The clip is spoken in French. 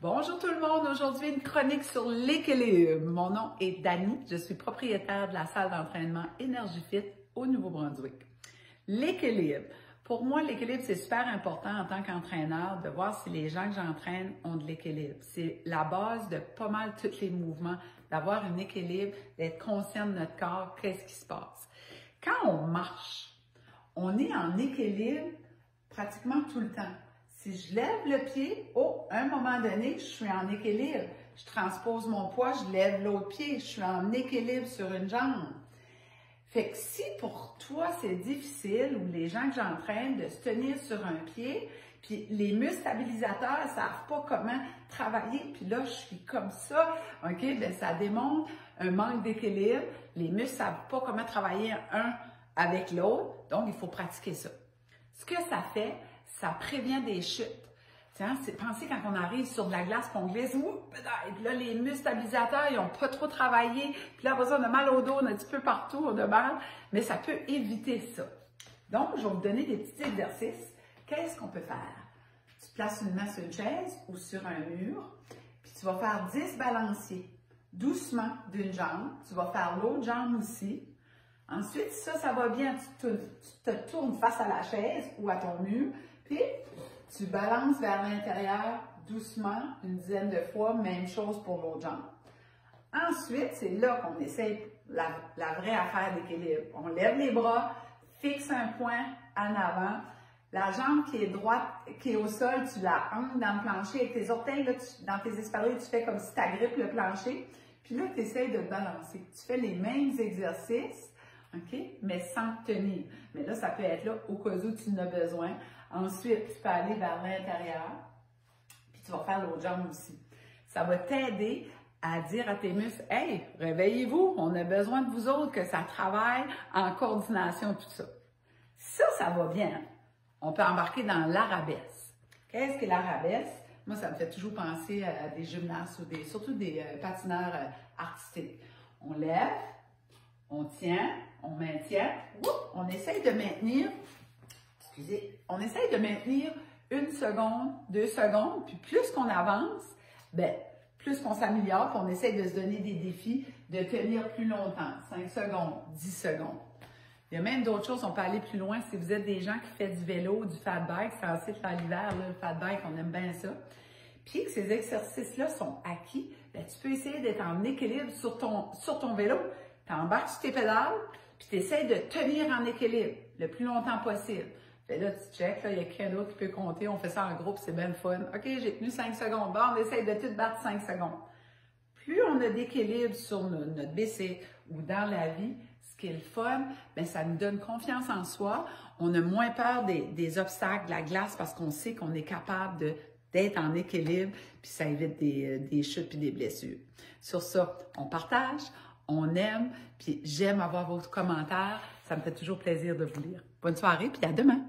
Bonjour tout le monde, aujourd'hui une chronique sur l'équilibre. Mon nom est Dani, je suis propriétaire de la salle d'entraînement EnergyFit au Nouveau-Brunswick. L'équilibre. Pour moi, l'équilibre, c'est super important en tant qu'entraîneur de voir si les gens que j'entraîne ont de l'équilibre. C'est la base de pas mal tous les mouvements, d'avoir un équilibre, d'être conscient de notre corps, qu'est-ce qui se passe. Quand on marche, on est en équilibre pratiquement tout le temps. Si je lève le pied, à un moment donné, je suis en équilibre. Je transpose mon poids, je lève l'autre pied, je suis en équilibre sur une jambe. Fait que si pour toi, c'est difficile, ou les gens que j'entraîne, de se tenir sur un pied, puis les muscles stabilisateurs ne savent pas comment travailler, puis là, je suis comme ça, OK? Bien, ça démontre un manque d'équilibre. Les muscles ne savent pas comment travailler un avec l'autre, donc il faut pratiquer ça. Ce que ça fait, ça prévient des chutes. Pensez quand on arrive sur de la glace, qu'on glisse, puis là, les muscles stabilisateurs, ils n'ont pas trop travaillé, puis là, après ça, on a mal au dos, on a un petit peu partout, on a mal, mais ça peut éviter ça. Donc, je vais vous donner des petits exercices. Qu'est-ce qu'on peut faire? Tu places une main sur une chaise ou sur un mur, puis tu vas faire 10 balanciers, doucement d'une jambe. Tu vas faire l'autre jambe aussi. Ensuite, ça va bien, tu te tournes face à la chaise ou à ton mur, puis tu balances vers l'intérieur doucement, une dizaine de fois, même chose pour l'autre jambe. Ensuite, c'est là qu'on essaie la vraie affaire d'équilibre. On lève les bras, fixe un point en avant, la jambe qui est droite, qui est au sol, tu la ancres dans le plancher avec tes orteils, là, dans tes espadrilles, tu fais comme si tu agrippes le plancher, puis là, tu essaies de te balancer. Tu fais les mêmes exercices, OK? Mais sans te tenir. Mais là, ça peut être là au cas où tu en as besoin. Ensuite, tu peux aller vers l'intérieur, puis tu vas faire l'autre jambe aussi. Ça va t'aider à dire à tes muscles, « Hey, réveillez-vous, on a besoin de vous autres, que ça travaille en coordination, tout ça. » Ça va bien. On peut embarquer dans l'arabesque. Qu'est-ce que l'arabesque? Moi, ça me fait toujours penser à des gymnastes ou surtout des patineurs artistiques. On lève, on tient, on maintient, on essaye de maintenir, on essaye de maintenir 1 seconde, 2 secondes, puis plus qu'on avance, plus qu'on s'améliore, puis on essaye de se donner des défis de tenir plus longtemps, 5 secondes, 10 secondes. Il y a même d'autres choses, on peut aller plus loin. Si vous êtes des gens qui font du vélo, du fat bike, c'est assez faire l'hiver, le fat bike, on aime bien ça. Puis que ces exercices-là sont acquis, tu peux essayer d'être en équilibre sur ton vélo. Tu embarques sur tes pédales, puis tu essaies de tenir en équilibre le plus longtemps possible. Puis là, tu checkes, il y a quelqu'un d'autre qui peut compter, on fait ça en groupe, c'est bien le fun. OK, j'ai tenu 5 secondes. Bon, on essaie de tout battre 5 secondes. Plus on a d'équilibre sur notre bicycle ou dans la vie, ce qui est le fun, ça nous donne confiance en soi. On a moins peur des obstacles, de la glace, parce qu'on sait qu'on est capable d'être en équilibre, puis ça évite des chutes et des blessures. Sur ça, on partage, on aime, puis j'aime avoir vos commentaires. Ça me fait toujours plaisir de vous lire. Bonne soirée, puis à demain!